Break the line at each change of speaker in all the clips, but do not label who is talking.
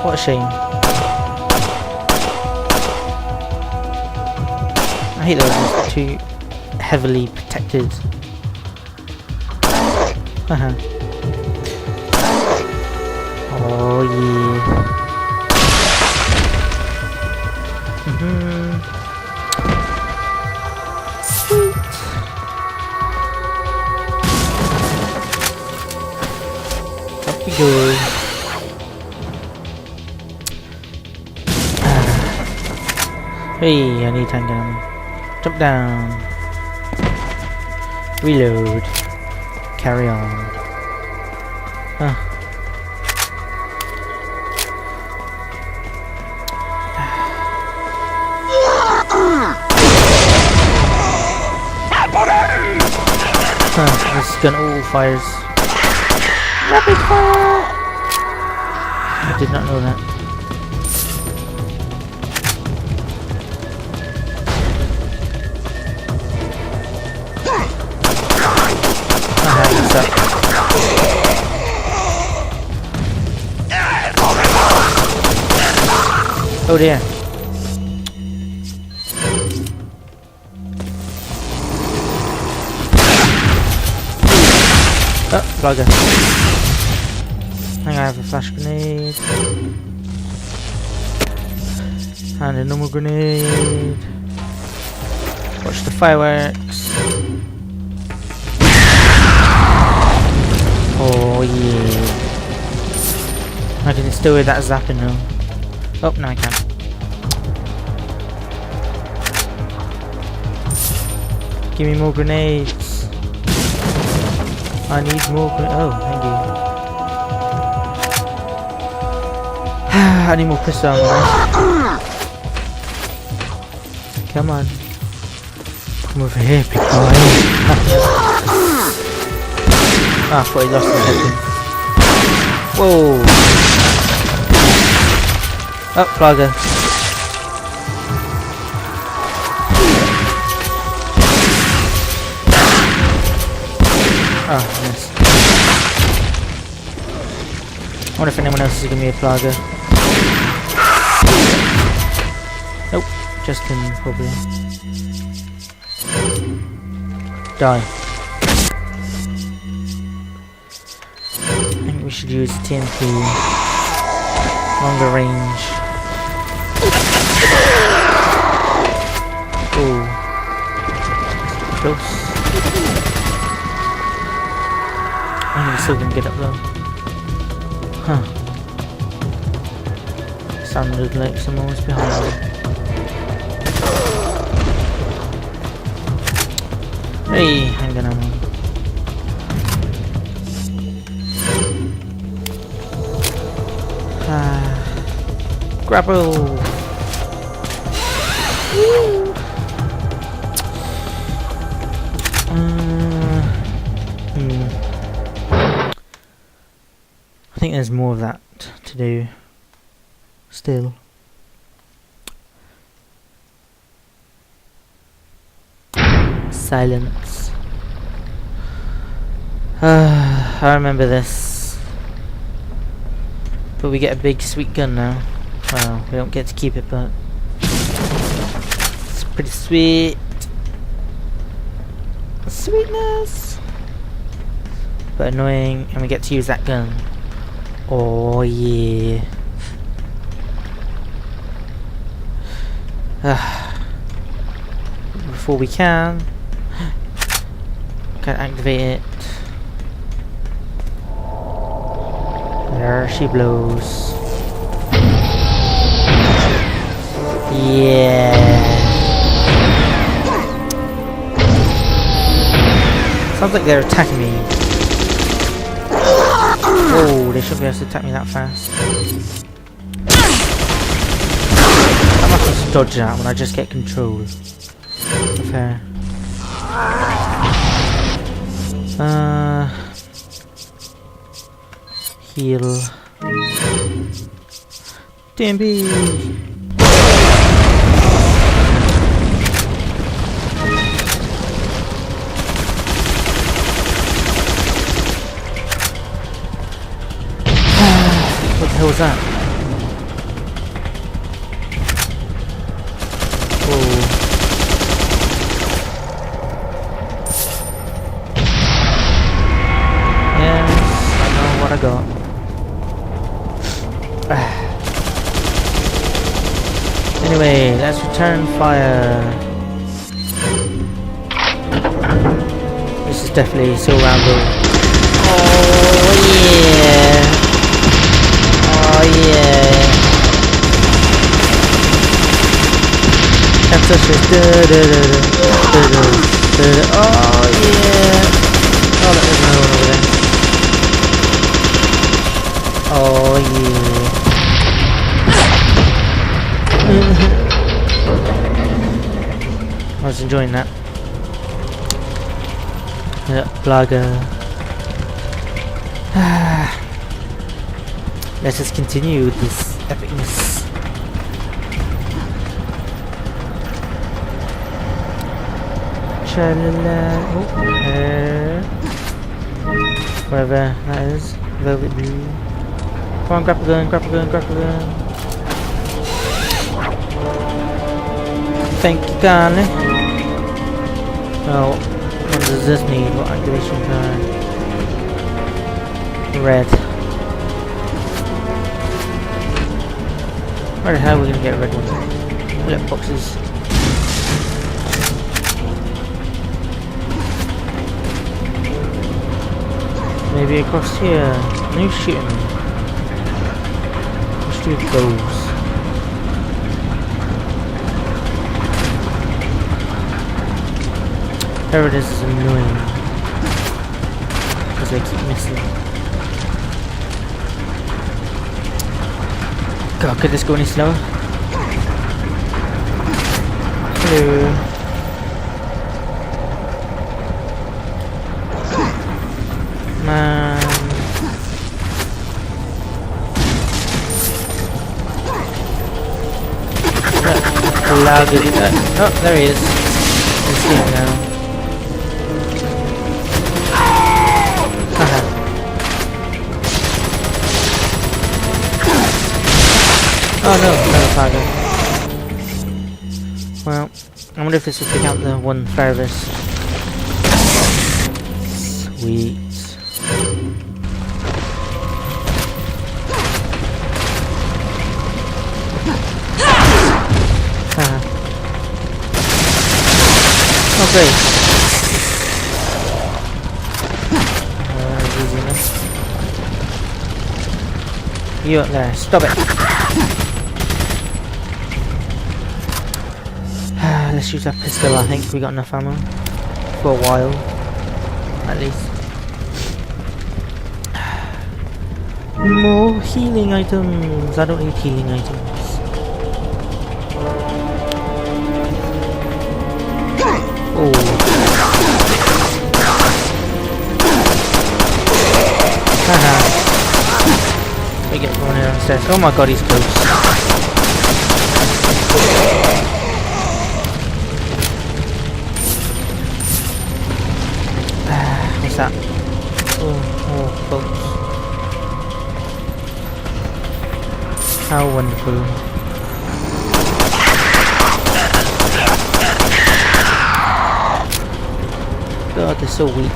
What a shame. I hate those, it's too heavily protected. Haha. Oh yeah. Sweet. Up we go. Hey, I need handgun ammo. Jump down. Reload. Carry on. This gun all fires. Rapid fire! I did not know that. Oh dear. Oh, blogger. Hang on, I have a flash grenade. And a normal grenade. Watch the fireworks. Oh yeah. I can still hear that zapping though. Oh, no I can't. Give me more grenades. I need more grenades. Oh, thank you. I need more pistol ammo. Come on. Come over here, big boy. Ah, I thought he lost the weapon. Whoa! Oh, Flogger. Oh, yes. I wonder if anyone else is giving me a Flogger. Nope, just him, probably. Die. I think we should use TNT. Longer range. Oh. Close. I think we still can get up though. Huh. Sounded like someone was behind me. Hey, handgun ammo. Grapple! I think there's more of that to do still. Silence. I remember this. But we get a big sweet gun now. Well, we don't get to keep it, but it's pretty sweet. Sweetness! But annoying, and we get to use that gun. Oh yeah. Before we can activate it. There she blows. Yeah. Sounds like they're attacking me. Oh, they shouldn't be able to attack me that fast. I'm not supposed to dodge that when I just get control of her. Heal. DMB. What the hell was that? got. Anyway, let's return fire. This is definitely still Rambo. Oh yeah! Oh yeah! And such as oh yeah! Oh, look, there's another one over there. Oh yeah! I was enjoying that. Yeah, blogger. Let's just continue with this epicness. Oh, wherever that is. Velvet blue. Come on, grab a gun, grab a gun, grab a gun. Thank you kindly. Oh, what does this need? What activation card? Red. Where the hell are we gonna get a red one? Look, boxes. Maybe across here. No shooting. Let's do those. Whatever it is annoying. Because they keep missing. God, could this go any slower? Hello. Man. Allowed to do that. Oh, there he is. I see him now. Haha. Oh no, another target. Well, I wonder if this will pick out the one furthest. Sweet. Oh great. Easy enough. You up there, stop it. Let's use that pistol, I think we got enough ammo. For a while. At least. More healing items. I don't need healing items. Oh. Haha. We get one here downstairs. Oh my god, he's close. What's that? Oh, folks. How wonderful. God, they're so weak.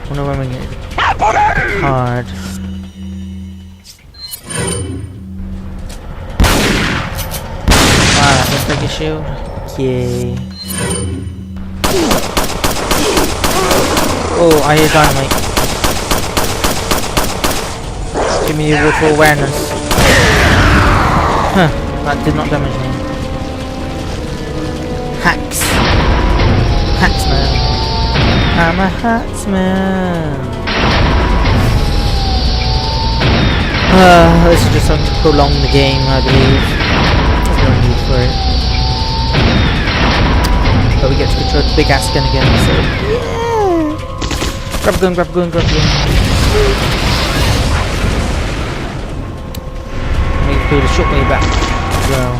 I wonder when we get hard. Wow, let's break a shield. Yay. Oh, I hear dynamite. Give me your water awareness. Huh, that did not damage me. Hacks. Hacksman. I'm a hacksman. This is just something to prolong the game, I believe. There's no need for it. But we get to control the big ass gun again, so yeah! Grab a gun, grab a gun, grab a gun. Maybe do the short way back as well.